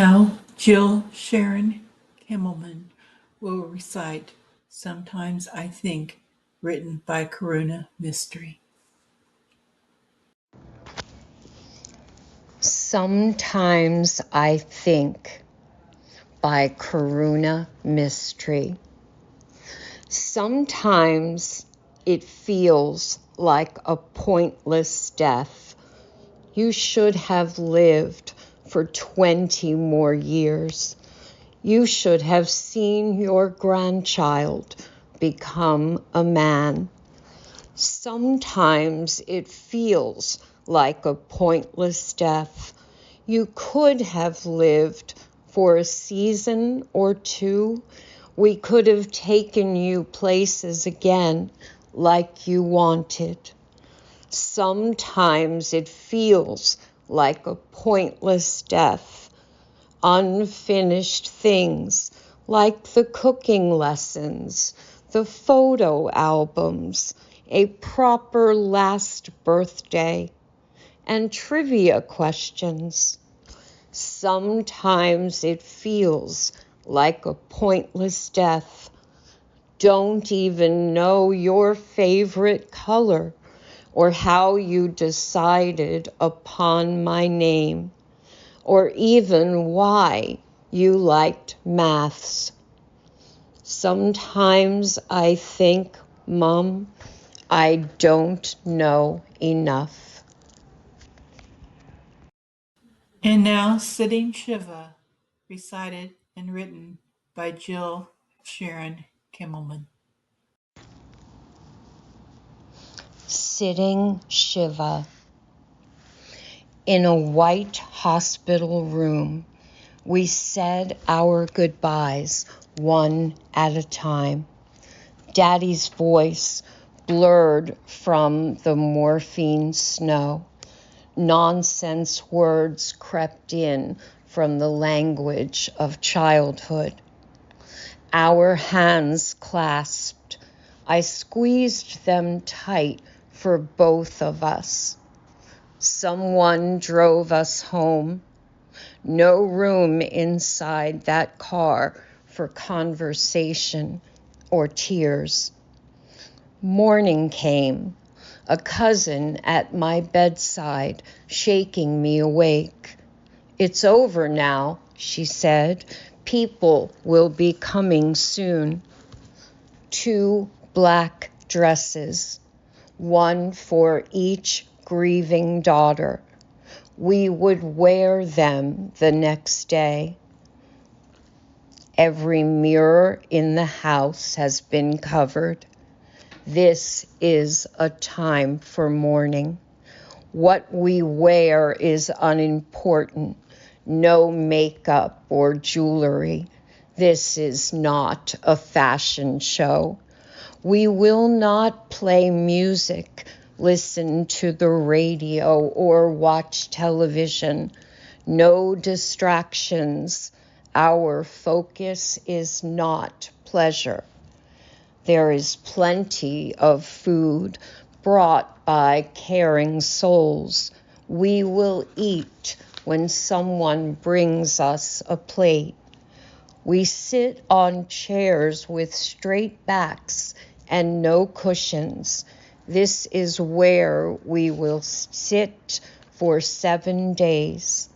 Now, Jill Sharon Kimmelman will recite Sometimes I Think, written by Karuna Mistry. Sometimes I Think by Karuna Mistry. Sometimes it feels like a pointless death. You should have lived for 20 more years. You should have seen your grandchild become a man. Sometimes it feels like a pointless death. You could have lived for a season or two. We could have taken you places again like you wanted. Sometimes it feels like a pointless death. Unfinished things like the cooking lessons, the photo albums, a proper last birthday, and trivia questions. Sometimes it feels like a pointless death. Don't even know your favorite color or how you decided upon my name, or even why you liked maths. Sometimes I think, Mom, I don't know enough. And now, Sitting Shiva, recited and written by Jill Sharon Kimmelman. Sitting Shiva. In a white hospital room, we said our goodbyes one at a time. Daddy's voice blurred from the morphine snow. Nonsense words crept in from the language of childhood. Our hands clasped. I squeezed them tight for both of us. Someone drove us home. No room inside that car for conversation or tears. Morning came, a cousin at my bedside, shaking me awake. It's over now, she said. People will be coming soon. 2 black dresses, one for each grieving daughter. We would wear them the next day. Every mirror in the house has been covered. This is a time for mourning. What we wear is unimportant. No makeup or jewelry. This is not a fashion show. We will not play music, listen to the radio, or watch television. No distractions. Our focus is not pleasure. There is plenty of food brought by caring souls. We will eat when someone brings us a plate. We sit on chairs with straight backs and no cushions. This is where we will sit for 7 days.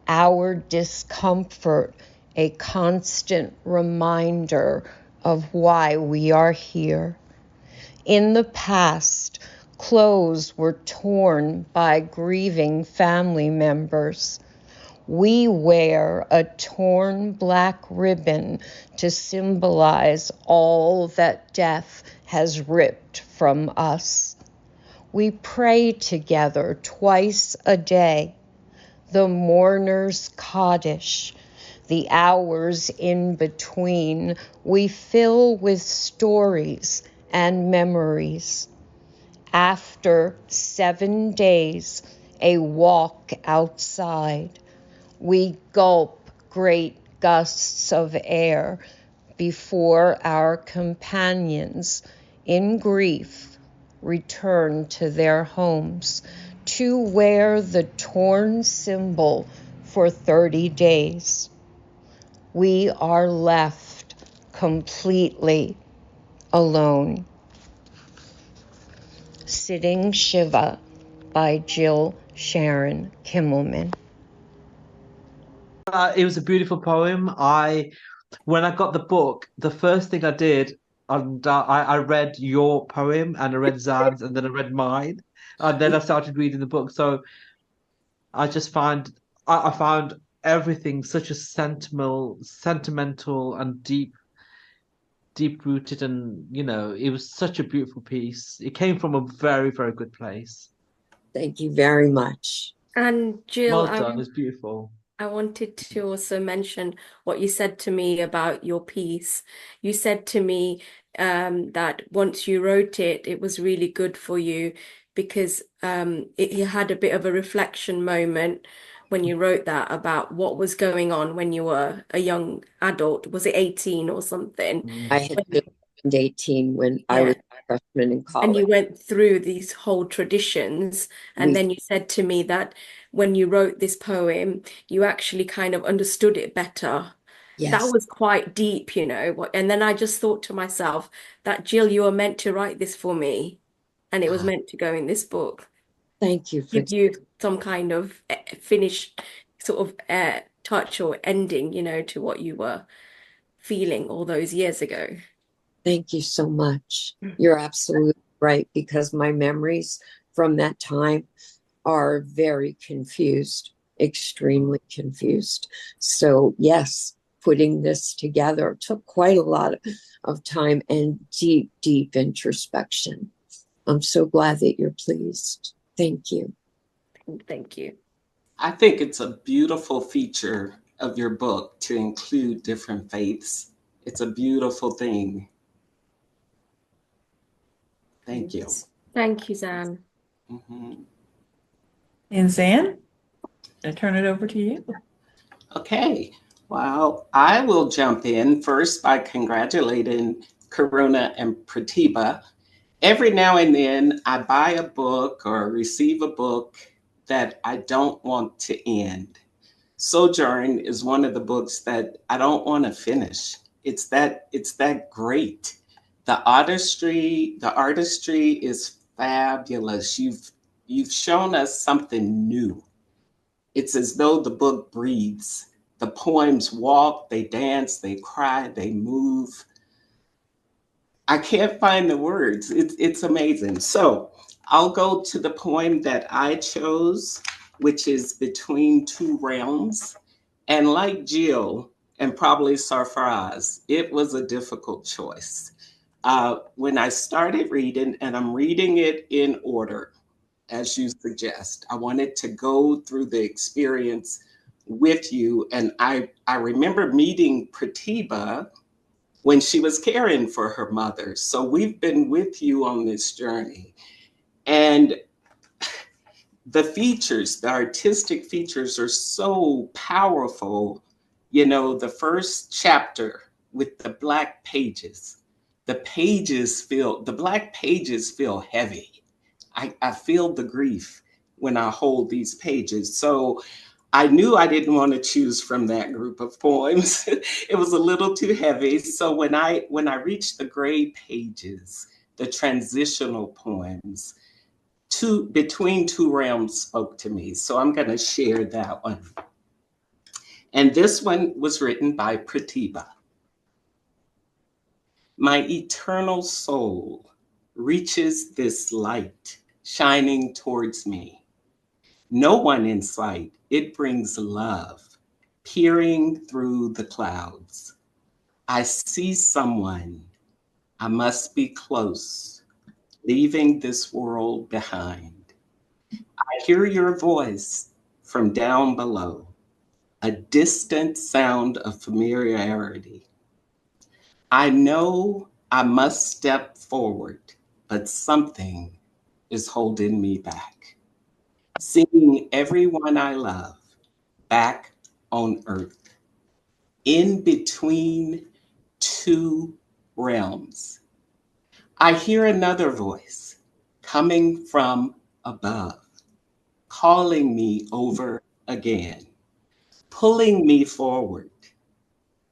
Our discomfort, a constant reminder of why we are here. In the past, clothes were torn by grieving family members. We wear a torn black ribbon to symbolize all that death has ripped from us. We pray together twice a day. The mourner's Kaddish, the hours in between, we fill with stories and memories. After 7 days, a walk outside. We gulp great gusts of air before our companions, in grief, return to their homes to wear the torn symbol for 30 days. We are left completely alone. Sitting Shiva by Jill Sharon Kimmelman. It was a beautiful poem. When I got the book, the first thing I did, and I read your poem, and I read Zan's, and then I read mine, and then I started reading the book. So I just I found everything such a sentimental and deep rooted, and it was such a beautiful piece. It came from a very, very good place. Thank you very much. And Jill, Well done. It's beautiful. I wanted to also mention what you said to me about your piece. You said to me that once you wrote it, it was really good for you because you had a bit of a reflection moment when you wrote that about what was going on when you were a young adult. Was it 18 or something? I had been 18 when I was a freshman in college. And you went through these whole traditions. And then you said to me that when you wrote this poem, you actually kind of understood it better. Yes. That was quite deep, you know. And then I just thought to myself that, Jill, you were meant to write this for me. And it was meant to go in this book. Thank you. Give you some kind of finished sort of touch or ending, to what you were feeling all those years ago. Thank you so much. You're absolutely right, because my memories from that time are very confused, extremely confused. So yes, putting this together took quite a lot of time and deep, deep introspection. I'm so glad that you're pleased. Thank you. Thank you. I think it's a beautiful feature of your book to include different faiths. It's a beautiful thing. Thank you. Thank you, Zan. Mm-hmm. And Zan, I turn it over to you. Okay. Well, I will jump in first by congratulating Karuna and Pratibha. Every now and then I buy a book or receive a book that I don't want to end. Sojourn is one of the books that I don't want to finish. It's that great. The artistry is fabulous. You've shown us something new. It's as though the book breathes. The poems walk, they dance, they cry, they move. I can't find the words. It's amazing. So I'll go to the poem that I chose, which is Between Two Realms. And like Jill and probably Sarfaraz, it was a difficult choice. When I started reading, and I'm reading it in order, as you suggest, I wanted to go through the experience with you. And I remember meeting Pratibha when she was caring for her mother. So we've been with you on this journey. And the artistic features are so powerful. The first chapter with the black pages, the black pages feel heavy. I feel the grief when I hold these pages. So I knew I didn't want to choose from that group of poems. It was a little too heavy. So when I reached the gray pages, the transitional poems, Between Two Realms spoke to me. So I'm going to share that one. And this one was written by Pratibha. My eternal soul reaches this light shining towards me. No one in sight, it brings love, peering through the clouds. I see someone, I must be close, leaving this world behind. I hear your voice from down below, a distant sound of familiarity. I know I must step forward, but something is holding me back. Seeing everyone I love back on earth, in between two realms. I hear another voice coming from above, calling me over again. pulling me forward.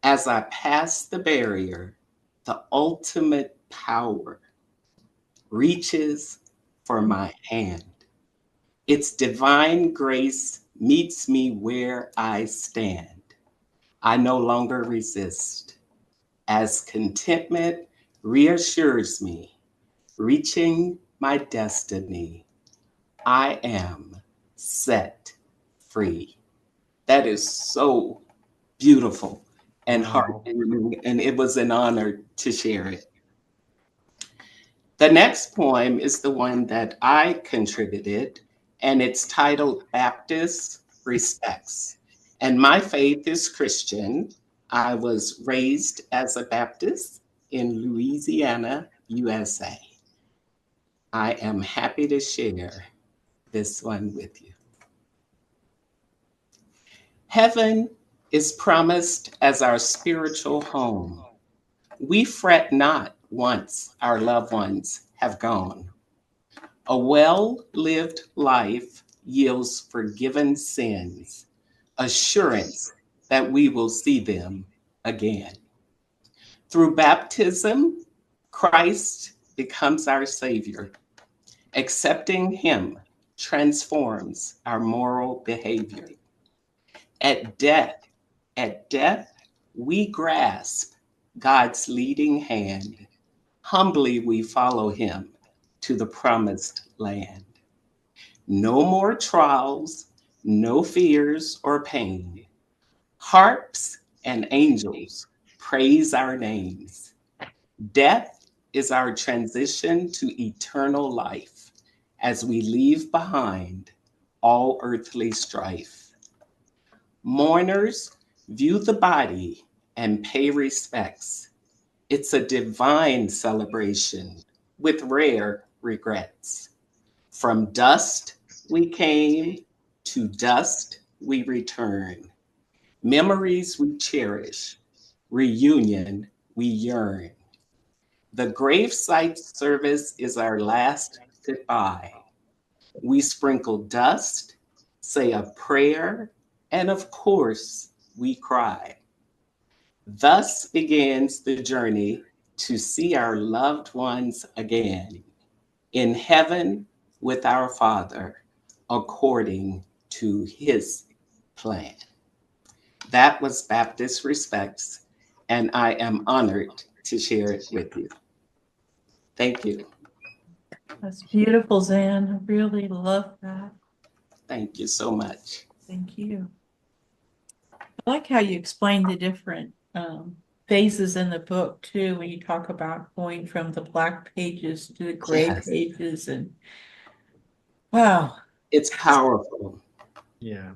As I pass the barrier, the ultimate power reaches for my hand. Its divine grace meets me where I stand. I no longer resist, as contentment reassures me, reaching my destiny. I am set free. That is so beautiful and Wow. heartwarming, and it was an honor to share it. The next poem is the one that I contributed, and it's titled Baptist Respects. And my faith is Christian. I was raised as a Baptist in Louisiana, USA. I am happy to share this one with you. Heaven is promised as our spiritual home. We fret not once our loved ones have gone. A well-lived life yields forgiven sins, assurance that we will see them again. Through baptism, Christ becomes our Savior. Accepting Him transforms our moral behavior. At death, we grasp God's leading hand. Humbly we follow Him to the promised land. No more trials, no fears or pain. Harps and angels praise our names. Death is our transition to eternal life as we leave behind all earthly strife. Mourners view the body and pay respects. It's a divine celebration with rare regrets. From dust we came, to dust we return. Memories we cherish, reunion we yearn. The gravesite service is our last goodbye. We sprinkle dust, say a prayer, and of course, we cry. Thus begins the journey to see our loved ones again in heaven with our Father, according to His plan. That was Baptist Respects, and I am honored to share it with you. Thank you. That's beautiful, Zan. I really love that. Thank you so much. Thank you. I like how you explain the different phases in the book too, when you talk about going from the black pages to the gray Yes, pages, and wow. it's powerful. Yeah.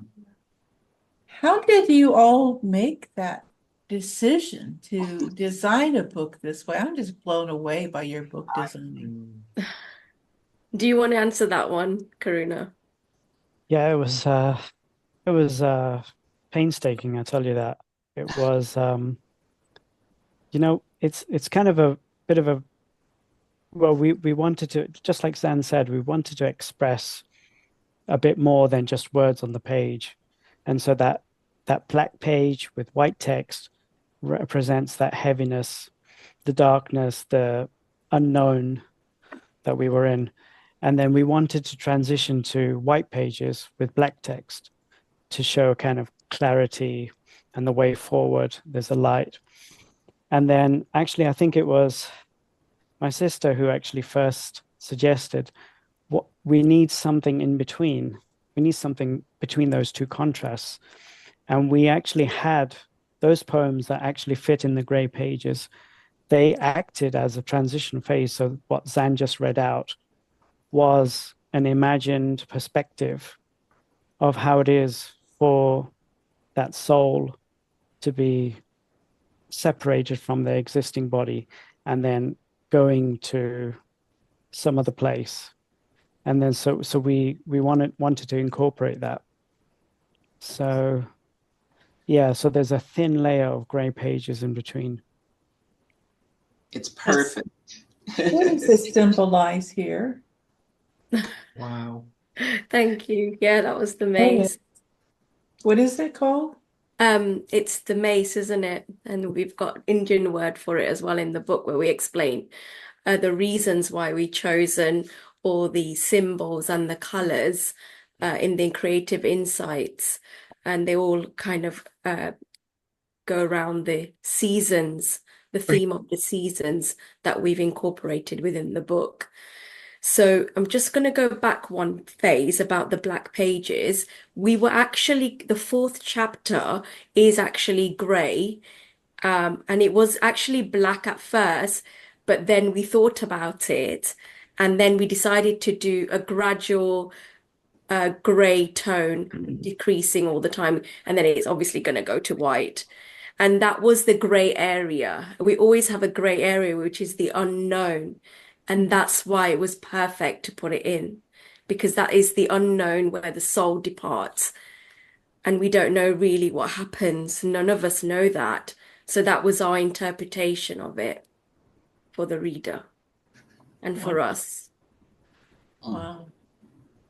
How did you all make that decision to design a book this way? I'm just blown away by your book designing. Do you want to answer that one, Karuna? Yeah, it was painstaking, I tell you that. It was it's kind of a bit of a, well, we wanted to, just like Zan said, we wanted to express a bit more than just words on the page. And so that black page with white text represents that heaviness, the darkness, the unknown that we were in. And then we wanted to transition to white pages with black text to show kind of clarity and the way forward. There's a light. And then actually, I think it was my sister who actually first suggested, what we need something in between. We need something between those two contrasts. And we actually had those poems that actually fit in the gray pages. They acted as a transition phase. So what Zan just read out was an imagined perspective of how it is for that soul to be separated from their existing body and then going to some other place. And then so we wanted to incorporate that. So yeah, so there's a thin layer of gray pages in between. It's perfect. What does it symbolize here? Wow. Thank you. Yeah, that was the Oh, maze. what is it called? It's the mace, isn't it? And we've got Indian word for it as well in the book where we explain the reasons why we chosen all the symbols and the colors in the creative insights, and they all kind of go around the seasons, the theme of the seasons that we've incorporated within the book. So I'm just going to go back one phase about the black pages. We were actually, the fourth chapter is actually grey, and it was actually black at first, but then we thought about it, and then we decided to do a gradual grey tone, decreasing all the time, and then it's obviously going to go to white. And that was the grey area. We always have a grey area, which is the unknown. And that's why it was perfect to put it in, because that is the unknown where the soul departs. And we don't know really what happens. None of us know that. So that was our interpretation of it for the reader and for us. Wow.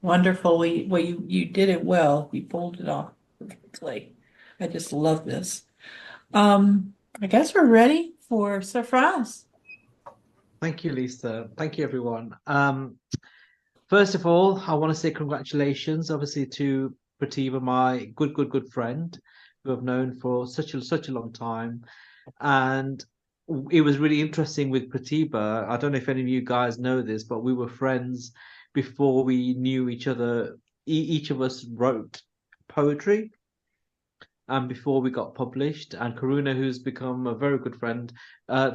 Wonderful. You did it well. You pulled it off perfectly. I just love this. I guess we're ready for surprise. Thank you, Lisa. Thank you, everyone. First of all, I want to say congratulations, obviously, to Pratibha, my good friend, who I've known for such a long time. And it was really interesting with Pratibha. I don't know if any of you guys know this, but we were friends before we knew each other. Each of us wrote poetry, and before we got published. And Karuna, who's become a very good friend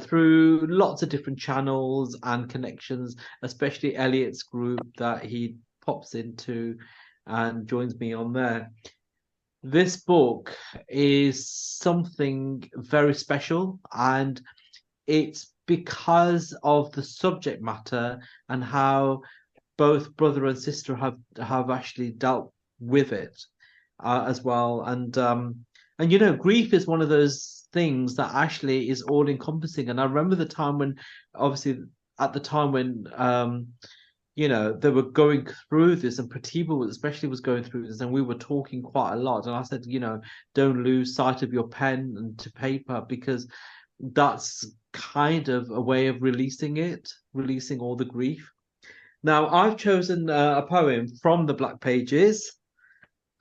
through lots of different channels and connections, especially Elliot's group that he pops into and joins me on there. This book is something very special, and it's because of the subject matter and how both brother and sister have actually dealt with it as well. And you know, grief is one of those things that actually is all encompassing. And I remember the time when, obviously, at the time when you know, they were going through this, and Pratibha especially was going through this, and we were talking quite a lot. And I said, you know, don't lose sight of your pen and to paper, because that's kind of a way of releasing all the grief. Now, I've chosen a poem from the Black Pages,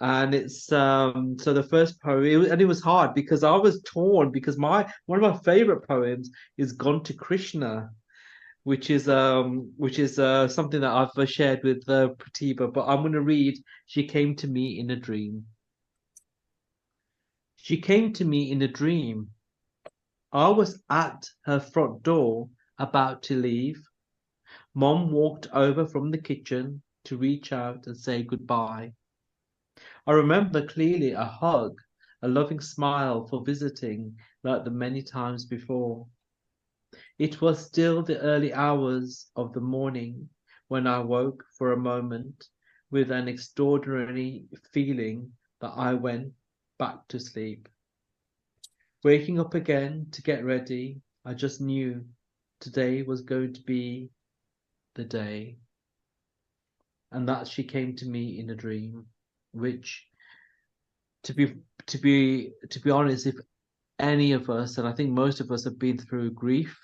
and it's so the first poem, and it was hard because I was torn, because one of my favorite poems is Gone to Krishna, which is something that I've shared with Pratibha, but I'm going to read She Came to Me in a Dream. She came to me in a dream. I was at her front door about to leave. Mom walked over from the kitchen to reach out and say goodbye. I remember clearly a hug, a loving smile for visiting like the many times before. It was still the early hours of the morning when I woke for a moment with an extraordinary feeling that I went back to sleep. Waking up again to get ready, I just knew today was going to be the day. And that she came to me in a dream, which, to be honest, if any of us, and I think most of us, have been through grief,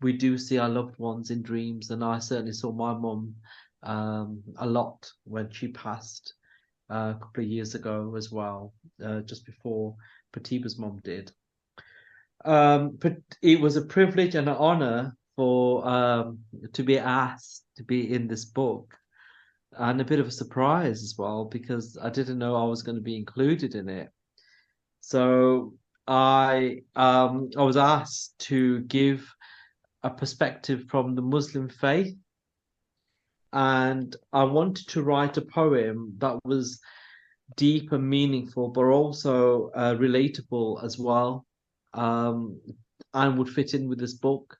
we do see our loved ones in dreams. And I certainly saw my mum a lot when she passed a couple of years ago as well, just before Pratibha's mum did. But it was a privilege and an honor for to be asked to be in this book, and a bit of a surprise as well, because I didn't know I was going to be included in it. So I was asked to give a perspective from the Muslim faith, and I wanted to write a poem that was deep and meaningful, but also relatable as well, and would fit in with this book.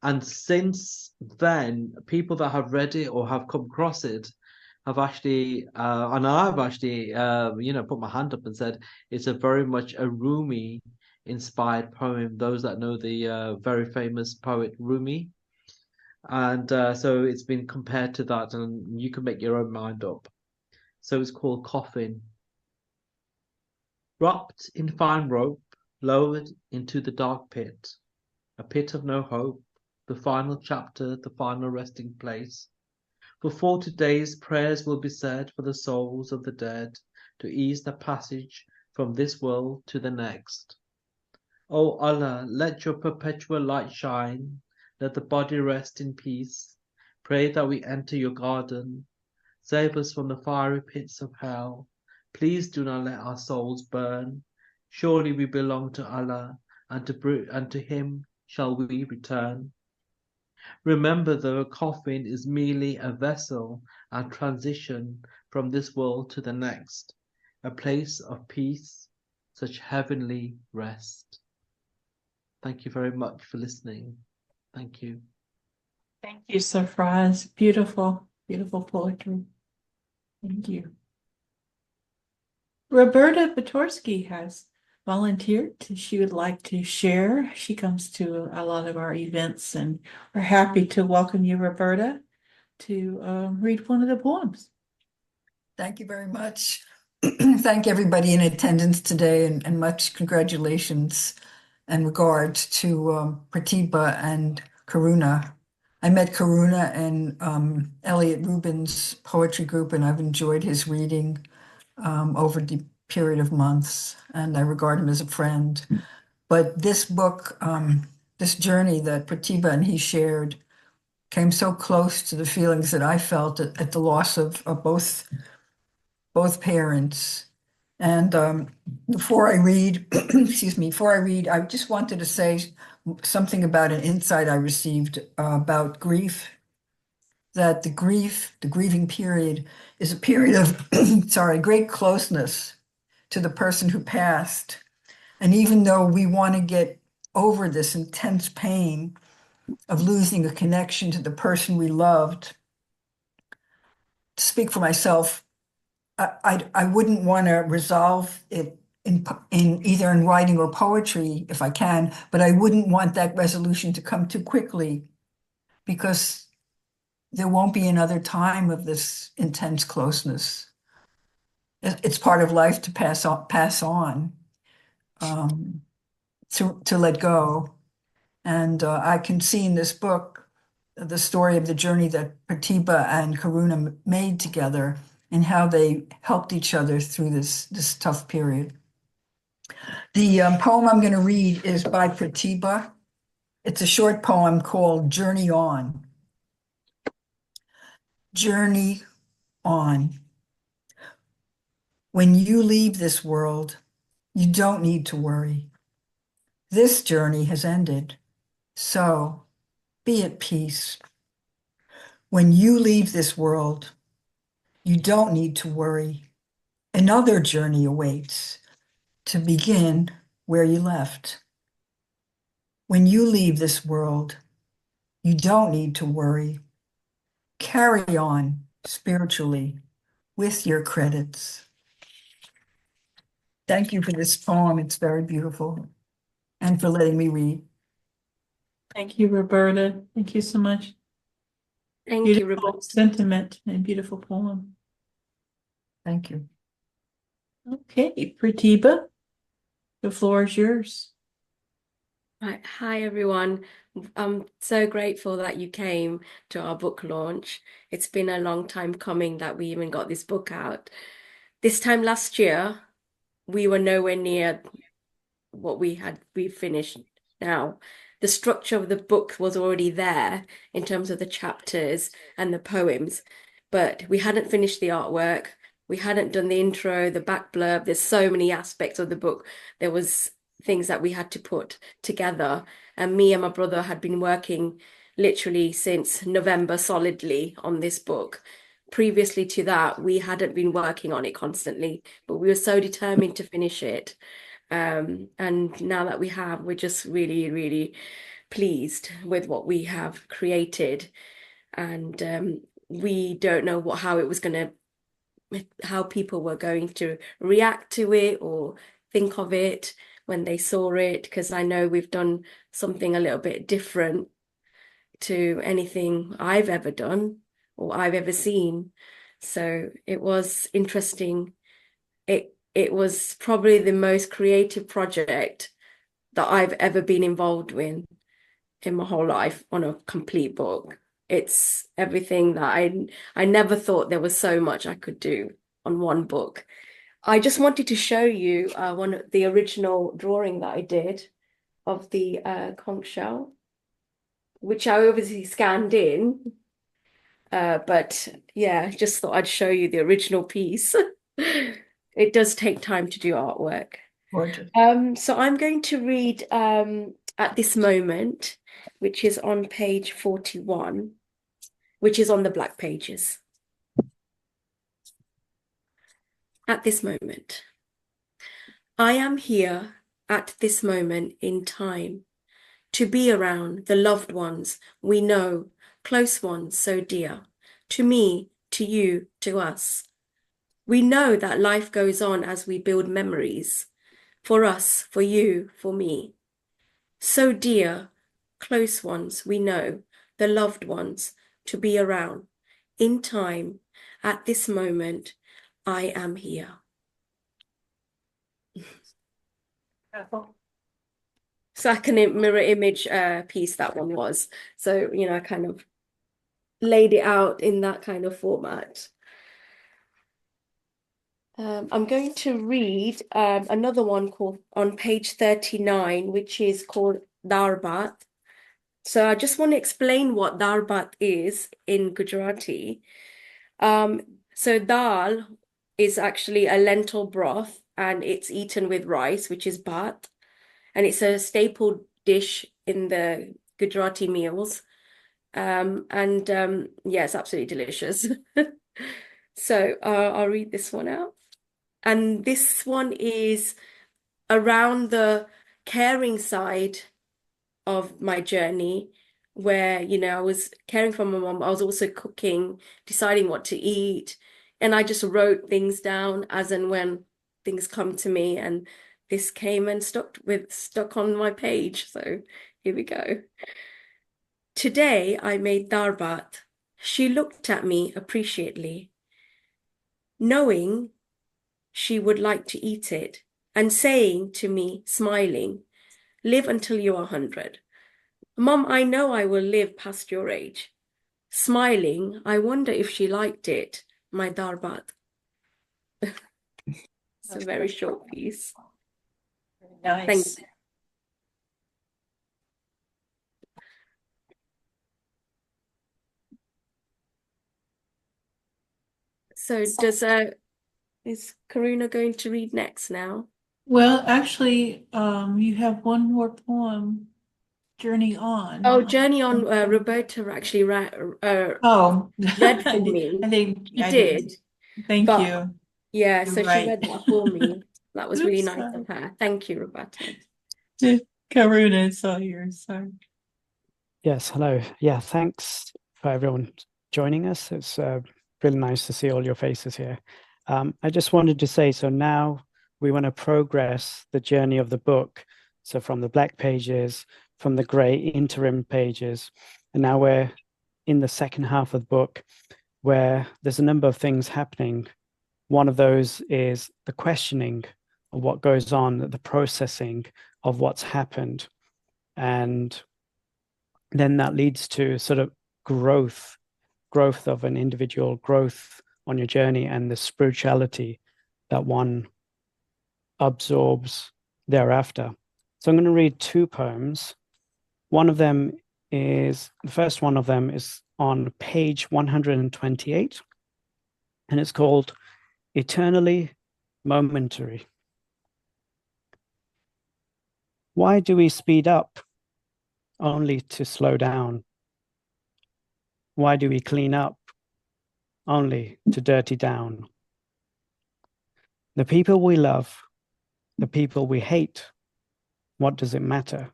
And since then, people that have read it or have come across it have actually, and I've actually, you know, put my hand up and said it's a very much a Rumi inspired poem. Those that know the very famous poet Rumi. And so it's been compared to that, and you can make your own mind up. So it's called Coffin. Wrapped in fine rope, lowered into the dark pit, a pit of no hope, the final chapter, the final resting place. For 40 days prayers will be said for the souls of the dead to ease the passage from this world to the next. O Allah, let your perpetual light shine, let the body rest in peace. Pray that we enter your garden. Save us from the fiery pits of hell. Please do not let our souls burn. Surely we belong to Allah, and to Him shall we return. Remember the coffin is merely a vessel and transition from this world to the next, a place of peace, such heavenly rest. Thank you very much for listening. Thank you. Thank you, Safraz. Beautiful, beautiful poetry. Thank you. Roberta Batorsky has volunteered. She would like to share. She comes to a lot of our events, and we're happy to welcome you, Roberta, to read one of the poems. Thank you very much. Thank everybody in attendance today, and much congratulations and regards to Pratibha and Karuna. I met Karuna in Elliot Rubin's poetry group, and I've enjoyed his reading over the period of months, and I regard him as a friend. But this book, this journey that Pratibha and he shared, came so close to the feelings that I felt at the loss of both parents. And before I read, I just wanted to say something about an insight I received about grief. That the grieving period is a period of, great closeness to the person who passed. And even though we want to get over this intense pain of losing a connection to the person we loved, to speak for myself, I wouldn't want to resolve it in either in writing or poetry if I can, but I wouldn't want that resolution to come too quickly, because there won't be another time of this intense closeness. It's part of life to pass on, to let go. And I can see in this book the story of the journey that Pratibha and Karuna made together, and how they helped each other through this tough period. The poem I'm going to read is by Pratibha. It's a short poem called Journey On. Journey on. When you leave this world, you don't need to worry. This journey has ended, so be at peace. When you leave this world, you don't need to worry. Another journey awaits to begin where you left. When you leave this world, you don't need to worry. Carry on spiritually with your credits. Thank you for this poem. It's very beautiful. And for letting me read. Thank you, Roberta. Thank you so much. Thank you, Beautiful Roberta. sentiment and beautiful poem. Thank you. Okay, Pratibha, the floor is yours. Right. Hi, everyone. I'm so grateful that you came to our book launch. It's been a long time coming that we even got this book out. This time last year, we were nowhere near what we finished now. The structure of the book was already there in terms of the chapters and the poems, but we hadn't finished the artwork. We hadn't done the intro, the back blurb. There's so many aspects of the book. There was things that we had to put together. And me and my brother had been working literally since November solidly on this book. Previously to that, we hadn't been working on it constantly, but we were so determined to finish it. And now that we have, we're just really, really pleased with what we have created. And we don't know how people were going to react to it or think of it when they saw it, because I know we've done something a little bit different to anything I've ever done or I've ever seen. So it was interesting. It it was probably the most creative project that I've ever been involved with in my whole life on a complete book. It's everything that I never thought there was so much I could do on one book. I just wanted to show you one of the original drawing that I did of the conch shell, which I obviously scanned in. But yeah, just thought I'd show you the original piece. It does take time to do artwork. Gorgeous. So I'm going to read at this moment, which is on page 41, which is on the black pages. At this moment. I am here at this moment in time to be around the loved ones we know, close ones so dear, to me, to you, to us. We know that life goes on as we build memories, for us, for you, for me. So dear, close ones we know, the loved ones to be around. In time, at this moment, I am here. So like a mirror image piece that one was. So, you know, I kind of laid it out in that kind of format. I'm going to read another one called on page 39, which is called Darbat. So I just want to explain what Darbat is in Gujarati. So dal is actually a lentil broth and it's eaten with rice, which is bhat. And it's a staple dish in the Gujarati meals. Yeah, it's absolutely delicious. So I'll read this one out. And this one is around the caring side of my journey, where, you know, I was caring for my mom. I was also cooking, deciding what to eat. And I just wrote things down as and when things come to me. And this came and stuck on my page. So here we go. Today I made darbat. She looked at me appreciately, knowing she would like to eat it, and saying to me, smiling, live until you are 100. Mom, I know I will live past your age. Smiling, I wonder if she liked it, my darbat. It's a very short piece. Nice. Thank you. So is Karuna going to read next now? Well, actually, you have one more poem, Journey On. Oh, Journey On, Roberta actually read Oh, for me. I think She I did. Thank But you. yeah, You're so she right. read that for me. That was really Oops, nice sorry. of her. Thank you, Roberta. Karuna, it's all yours. Sorry. Yes, hello. Yeah, thanks for everyone joining us. It's really nice to see all your faces here. I just wanted to say, so now we want to progress the journey of the book. So from the black pages, from the gray interim pages, and now we're in the second half of the book where there's a number of things happening. One of those is the questioning of what goes on, the processing of what's happened. And then that leads to sort of growth of an individual, growth on your journey, and the spirituality that one absorbs thereafter. So I'm going to read two poems. The first one of them is on page 128, and it's called Eternally Momentary. Why do we speed up only to slow down? Why do we clean up only to dirty down? The people we love, the people we hate, what does it matter?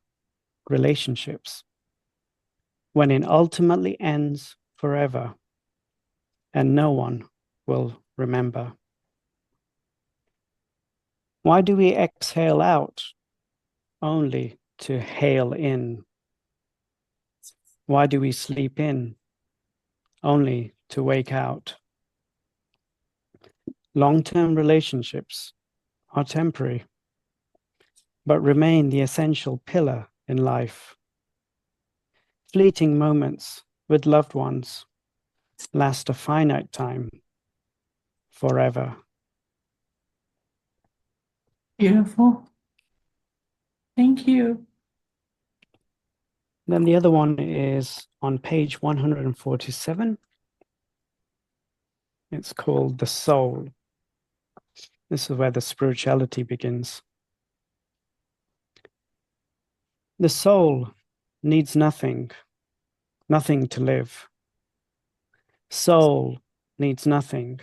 Relationships. When it ultimately ends forever and no one will remember. Why do we exhale out only to hail in? Why do we sleep in only to wake out? Long-term relationships are temporary, but remain the essential pillar in life. Fleeting moments with loved ones last a finite time, forever. Beautiful. Thank you. Then the other one is on page 147. It's called The Soul. This is where the spirituality begins. The soul needs nothing, nothing to live. Soul needs nothing,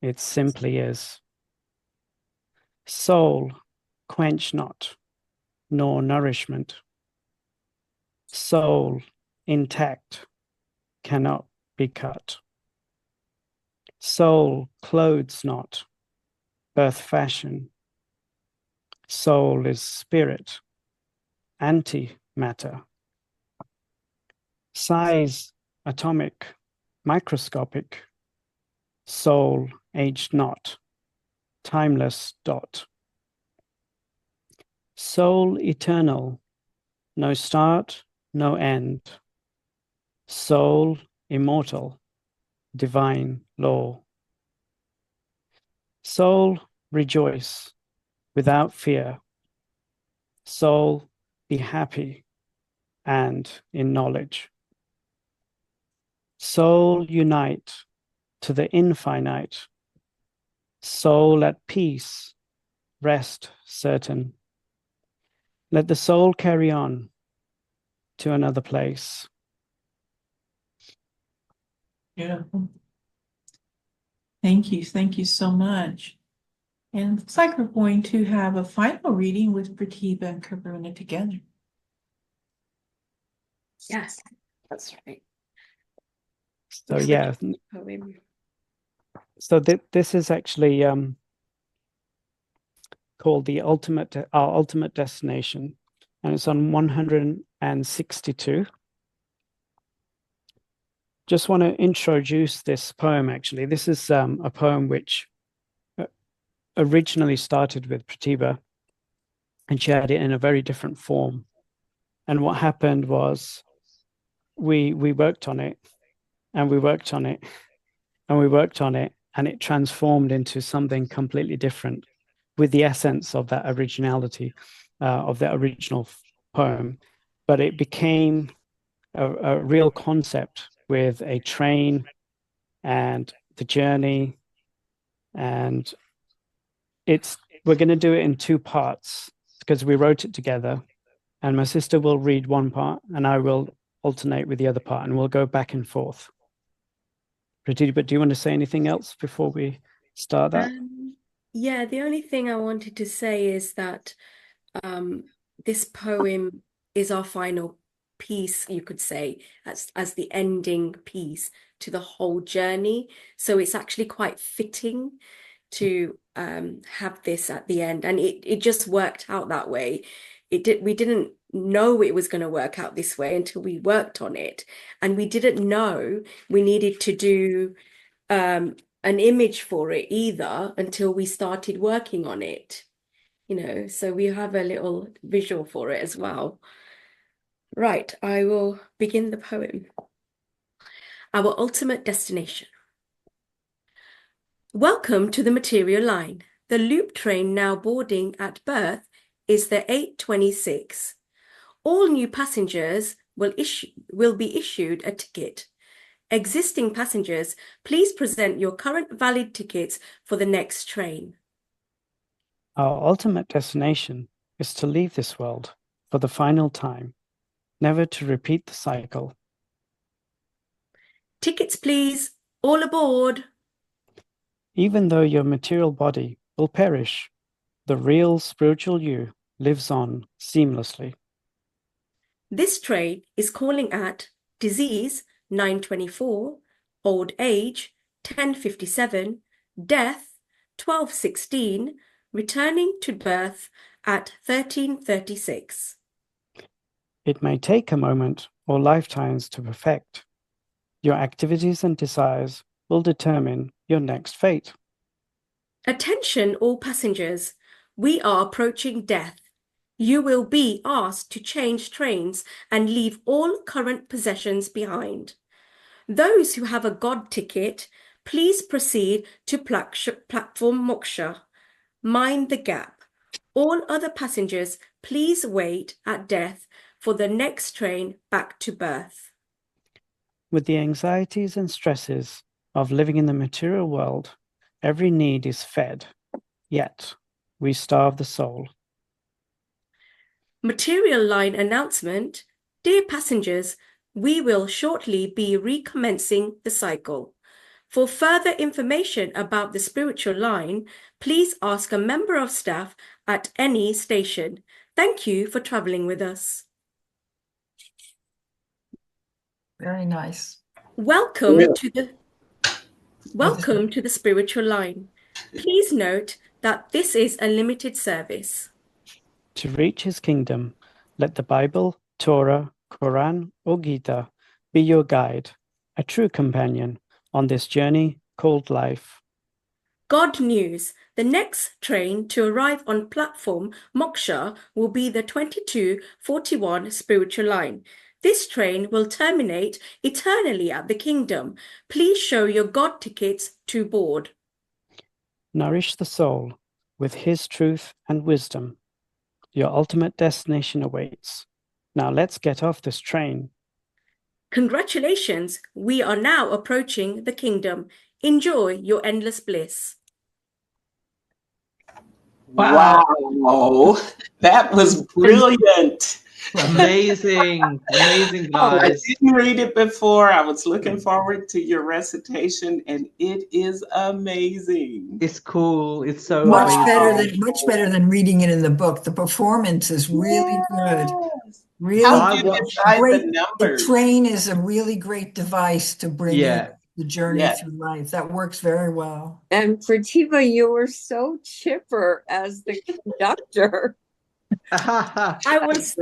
it simply is. Soul, quench not, nor nourishment. Soul, intact, cannot be cut. Soul clothes not, earth fashion. Soul is spirit, anti-matter. Size, atomic, microscopic. Soul aged not, timeless dot. Soul eternal, no start, no end. Soul immortal, divine law. Soul rejoice without fear. Soul be happy and in knowledge. Soul unite to the infinite. Soul at peace, rest certain. Let the soul carry on to another place. Beautiful. Thank you. Thank you so much. And it looks like we're going to have a final reading with Pratibha and Karuna together. Yes, that's right. So yeah, Poem. so this is actually called Our Ultimate Destination, and it's on 162. Just want to introduce this poem, actually. This is a poem which originally started with Pratibha, and she had it in a very different form. And what happened was we worked on it, and we worked on it, and we worked on it, and it transformed into something completely different with the essence of that originality, of the original poem. But it became a real concept with a train and the journey. And we're going to do it in two parts because we wrote it together. And my sister will read one part and I will alternate with the other part, and we'll go back and forth. Pratibha, do you want to say anything else before we start that? Yeah, the only thing I wanted to say is that this poem is our final piece, you could say, as the ending piece to the whole journey. So it's actually quite fitting to have this at the end, and it just worked out that way. We didn't know it was going to work out this way until we worked on it, and we didn't know we needed to do an image for it either until we started working on it, so we have a little visual for it as well. Right, I will begin the poem. Our ultimate destination. Welcome to the material line. The loop train now boarding at berth is the 826. All new passengers will be issued a ticket. Existing passengers, please present your current valid tickets for the next train. Our ultimate destination is to leave this world for the final time, never to repeat the cycle. Tickets, please. All aboard. Even though your material body will perish, the real spiritual you lives on seamlessly. This train is calling at disease 924, old age 1057, death 1216, returning to birth at 1336. It may take a moment or lifetimes to perfect. Your activities and desires will determine your next fate. Attention all passengers. We are approaching death. You will be asked to change trains and leave all current possessions behind. Those who have a God ticket, please proceed to platform Moksha. Mind the gap. All other passengers, please wait at death for the next train back to birth. With the anxieties and stresses of living in the material world, every need is fed, yet we starve the soul. Material line announcement. Dear passengers, we will shortly be recommencing the cycle. For further information about the spiritual line, please ask a member of staff at any station. Thank you for traveling with us. Very nice. Welcome Yeah. to the spiritual line. Please note that this is a limited service. To reach his kingdom, let the Bible, Torah, Quran, or Gita be your guide, a true companion on this journey called life. God news. The next train to arrive on platform Moksha will be the 2241 spiritual line. This train will terminate eternally at the kingdom. Please show your God tickets to board. Nourish the soul with his truth and wisdom. Your ultimate destination awaits. Now let's get off this train. Congratulations, we are now approaching the kingdom. Enjoy your endless bliss. Wow, that was brilliant. Amazing, amazing, I guys. didn't read it before. I was looking forward to your recitation, and it is amazing. It's cool. It's so Much amazing. better than reading it in the book. The performance is really good. Yes. Really How do you I decide great. the The numbers? train is a really great device to bring Yeah. in the journey Yes. through life. That works very well. And Pratibha, you were so chipper as the conductor. I was,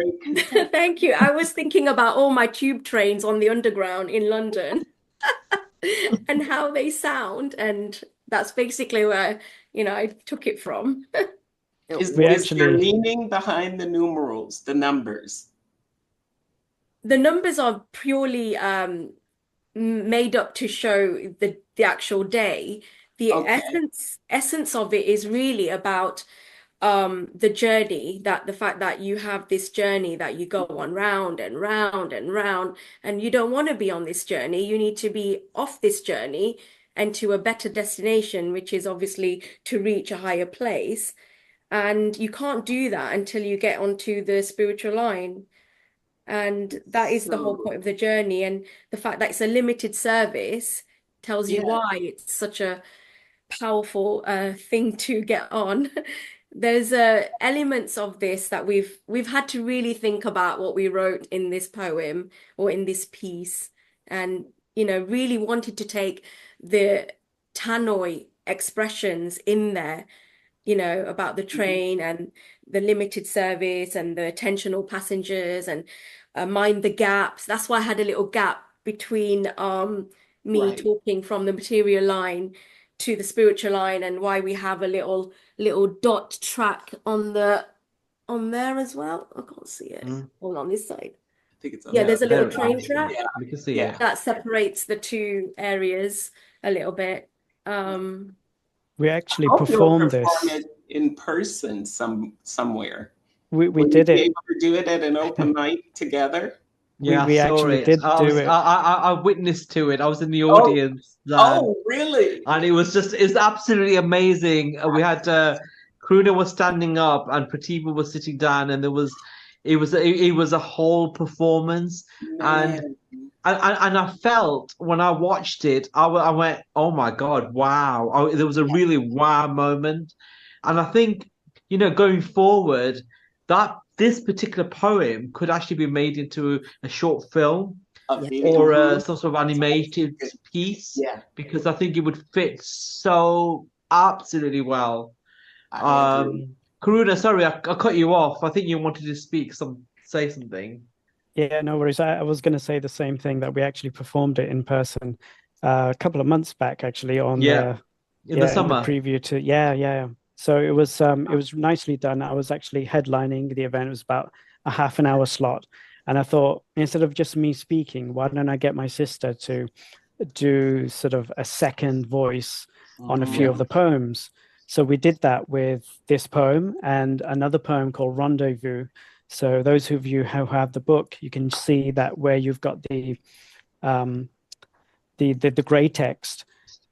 thank you. I was thinking about all my tube trains on the underground in London and how they sound. And that's basically where, I took it from. Is there meaning behind the numerals, the numbers? The numbers are purely made up to show the actual day. The essence of it is really about the journey, that the fact that you have this journey that you go on round and round and round, and you don't want to be on this journey. You need to be off this journey and to a better destination, which is obviously to reach a higher place. And you can't do that until you get onto the spiritual line. And that is the whole point of the journey. And the fact that it's a limited service tells you why it's such a powerful thing to get on. There's elements of this that we've had to really think about what we wrote in this poem or in this piece, and really wanted to take the Tannoy expressions in there, about the train and the limited service and the attentional passengers and mind the gaps. That's why I had a little gap between me talking from the material line to the spiritual line, and why we have a little dot track on there as well. I can't see it. Hold on this side. I think it's there's a little train track. We can see it. That separates the two areas a little bit. We actually performed this in person somewhere. We did it. Able to do it at an open mic together. Yeah, we actually did do it. I witnessed to it. I was in the audience. Oh, really? And it's absolutely amazing. We had Karuna was standing up and Pratibha was sitting down, and it was a whole performance. And I felt when I watched it, I went, oh my God, wow. There was a really wow moment. And I think, going forward, this particular poem could actually be made into a short film or some sort of animated piece, because I think it would fit so absolutely well. Karuna, sorry, I cut you off. I think you wanted to say something. Yeah, no worries. I was going to say the same thing, that we actually performed it in person a couple of months back, actually, on in the summer. in the preview to So it was nicely done. I was actually headlining the event. It was about a half an hour slot. And I thought, instead of just me speaking, why don't I get my sister to do sort of a second voice on a few of the poems? So we did that with this poem and another poem called Rendezvous. So those of you who have the book, you can see that where you've got the gray text,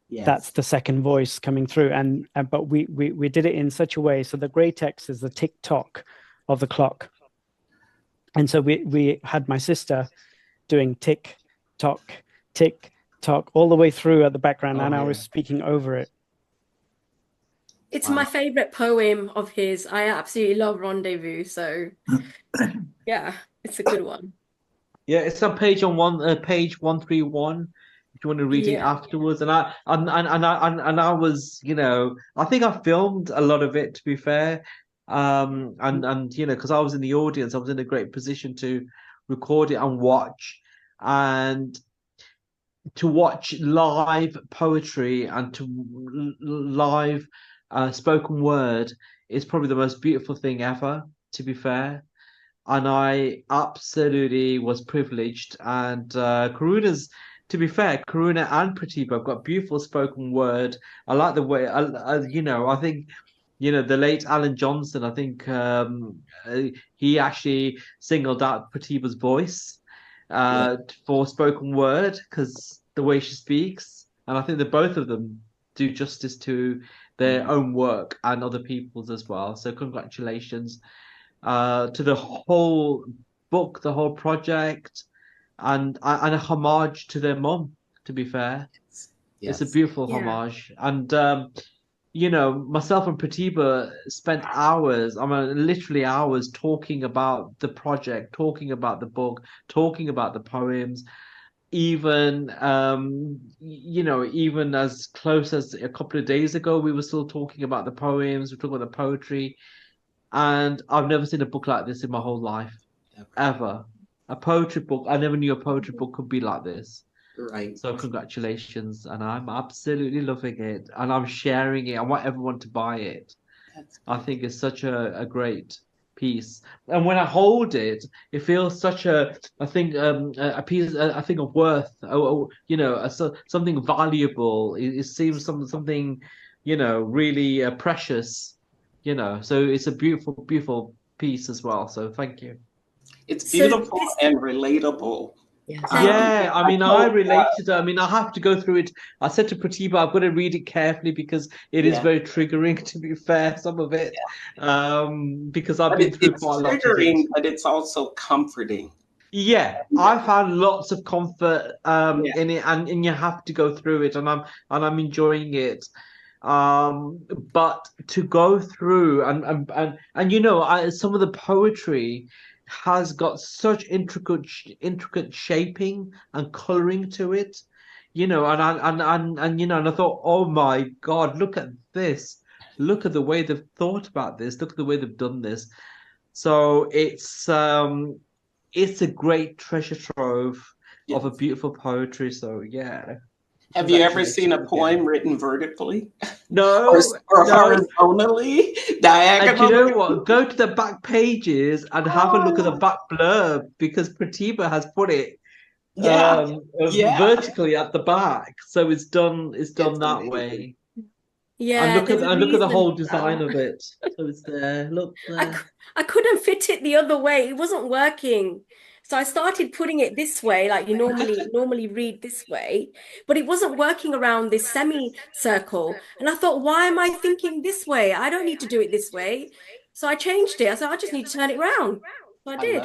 Yes. that's the second voice coming through. And but we did it in such a way so the gray text is the tick tock of the clock. And so we had my sister doing tick tock all the way through at the background, and I was speaking over it. It's my favorite poem of his. I absolutely love Rendezvous. So yeah, it's a good one. Yeah, it's on page 131. If you want to read it afterwards, and I was, I think I filmed a lot of it, to be fair, and because I was in the audience, I was in a great position to record it and watch, and to watch live poetry and to live spoken word is probably the most beautiful thing ever, to be fair. And I absolutely was privileged. And Karuna's, to be fair, Karuna and Pratibha have got beautiful spoken word. I like the way, I think, the late Alan Johnson, I think he actually singled out Pratibha's voice for spoken word because the way she speaks. And I think that both of them do justice to their own work and other people's as well. So congratulations to the whole book, the whole project, and a homage to their mum, to be fair. It's a beautiful homage. And myself and Pratibha spent hours, literally hours, talking about the project, talking about the book, talking about the poems, even even as close as a couple of days ago, we were still talking about the poems, we were talking about the poetry. And I've never seen a book like this in my whole life, ever. A poetry book. I never knew a poetry book could be like this. Right. So congratulations. And I'm absolutely loving it. And I'm sharing it. I want everyone to buy it. I think it's such a great piece. And when I hold it, it feels such a thing of worth. Something valuable. It seems something, really precious. So it's a beautiful piece as well. So thank you. It's beautiful and relatable. Yeah, I related. I have to go through it. I said to Pratibha, I've got to read it carefully because it is very triggering, to be fair, some of it. Because I've been through quite a lot of it. It's triggering, but it's also comforting. Yeah, I found lots of comfort in it, and you have to go through it, and I'm enjoying it. But to go through and some of the poetry has got such intricate shaping and coloring to it, and I thought, oh my God, look at this, look at the way they've thought about this, look at the way they've done this. So it's a great treasure trove of a beautiful poetry. So yeah. Have you ever seen a poem written vertically? No. Or horizontally, diagonally? And you know what? Go to the back pages and have a look at the back blurb because Pratibha has put it vertically at the back, so it's done that way. Yeah, and look at the whole design of it. So it's there. Look there. I couldn't fit it the other way. It wasn't working. So I started putting it this way, like you normally read this way, but it wasn't working around this semicircle. And I thought, why am I thinking this way? I don't need to do it this way. So I changed it. I said, I just need to turn it around. So I did.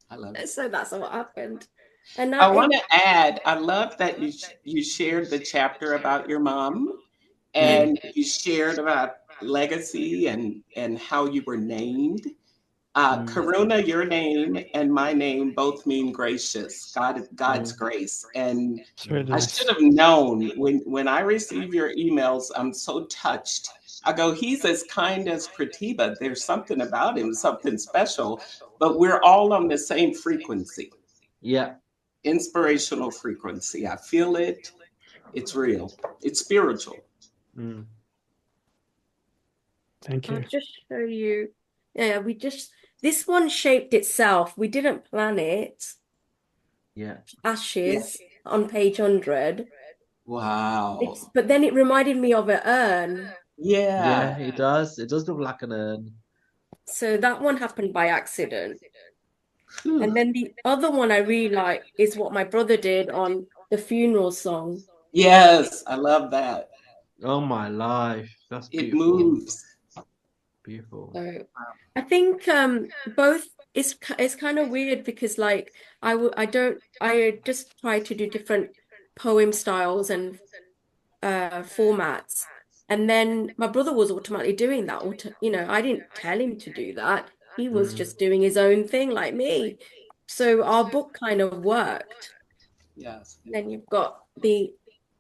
I love it. So that's what happened. And now I want to add, I love that you shared the chapter about your mom, and you shared about legacy and how you were named. Karuna, your name and my name both mean gracious, God's grace. And really I should have known when I receive your emails, I'm so touched. I go, he's as kind as Pratibha. There's something about him, something special, but we're all on the same frequency. Yeah. Inspirational frequency. I feel it. It's real. It's spiritual. Thank I'll you. just show you. Yeah, this one shaped itself. We didn't plan it. Yeah. Ashes on page 100. Wow. But then it reminded me of an urn. Yeah, Yeah. it does. It does look like an urn. So that one happened by accident. Phew. And then the other one I really like is what my brother did on the funeral song. Yes, I love that. Oh my life. That's It beautiful. moves. Beautiful. So I think both it's kind of weird because like I just try to do different poem styles and formats. And then my brother was automatically doing that. I didn't tell him to do that. He was just doing his own thing like me. So our book kind of worked. Yes. Then you've got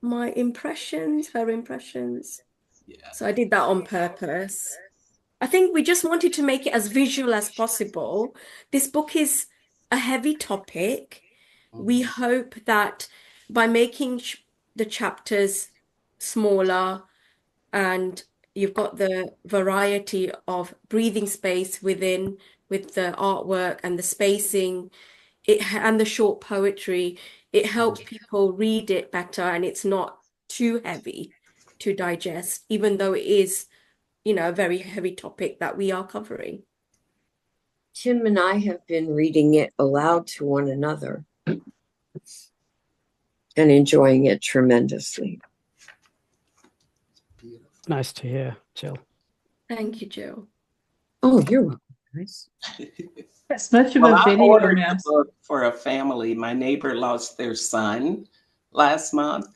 my impressions, her impressions. Yeah. So I did that on purpose. I think we just wanted to make it as visual as possible. This book is a heavy topic. We hope that by making the chapters smaller and you've got the variety of breathing space within with the artwork and the spacing, and the short poetry, it helps people read it better and it's not too heavy to digest, even though it is, a very heavy topic that we are covering. Tim and I have been reading it aloud to one another and enjoying it tremendously. Nice to hear, Jill. Thank you, Jill. Oh, you're welcome, guys. That's much of Well, a I video ordered the mess. book for a family. My neighbor lost their son last month,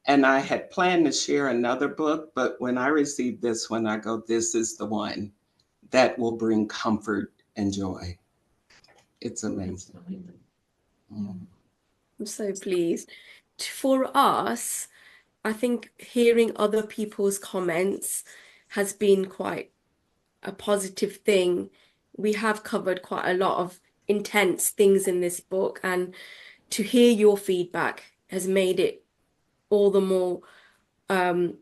and I had planned to share another book, but when I received this one, I go, this is the one that will bring comfort and joy. It's amazing. I'm so pleased. For us, I think hearing other people's comments has been quite a positive thing. We have covered quite a lot of intense things in this book, and to hear your feedback has made it all the more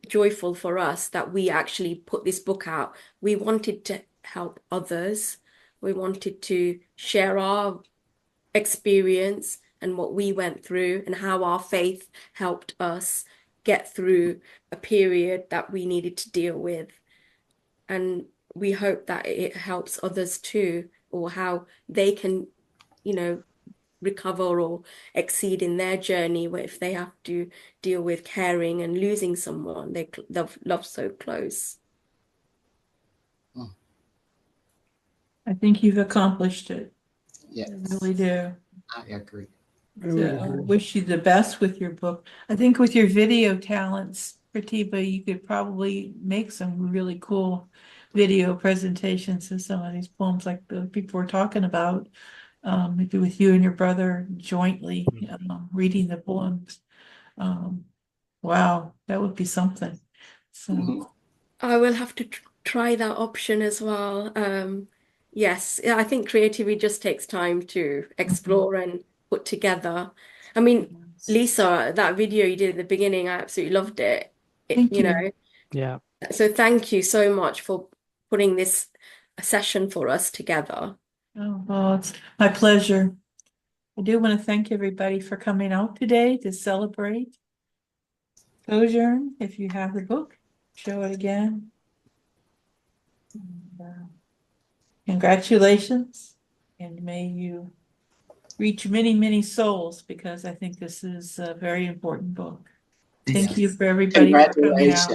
joyful for us that we actually put this book out. We wanted to help others. We wanted to share our experience and what we went through and how our faith helped us get through a period that we needed to deal with. And we hope that it helps others too, or how they can, recover or exceed in their journey, where if they have to deal with caring and losing someone they've loved so close. I think you've accomplished it. Yes, I really do. I agree. So I wish you the best with your book. I think with your video talents, Pratibha, you could probably make some really cool video presentations of some of these poems like the people we're talking about. Maybe with you and your brother jointly reading the poems. Wow, that would be something. So I will have to try that option as well. Yes, I think creativity just takes time to explore and put together. I mean, Lisa, that video you did at the beginning, I absolutely loved it. Thank you. Yeah. So thank you so much for putting this session for us together. Oh, well, it's my pleasure. I do want to thank everybody for coming out today to celebrate Sojourn. If you have the book, show it again. And, congratulations, and may you reach many, many souls, because I think this is a very important book. Thank you for everybody for coming out.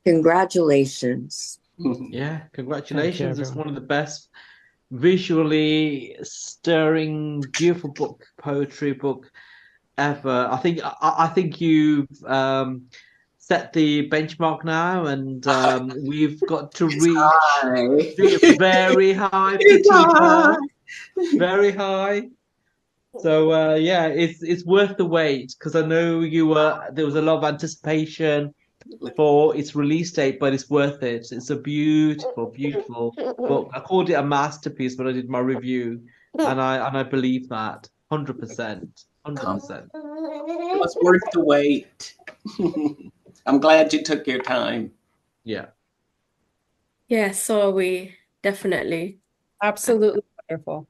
Congratulations. Congratulations. Yeah, congratulations. It's everyone. one of the best visually stirring, beautiful poetry book ever. I think you've set the benchmark now, and we've got to reach the very high, Pratibha, very high. So yeah, it's worth the wait, because I know there was a lot of anticipation for its release date, but it's worth it. It's a beautiful, beautiful book. I called it a masterpiece when I did my review, and I believe that 100%, 100%. It was worth the wait. I'm glad you took your time. Yeah. Yeah, so are we definitely. Absolutely wonderful.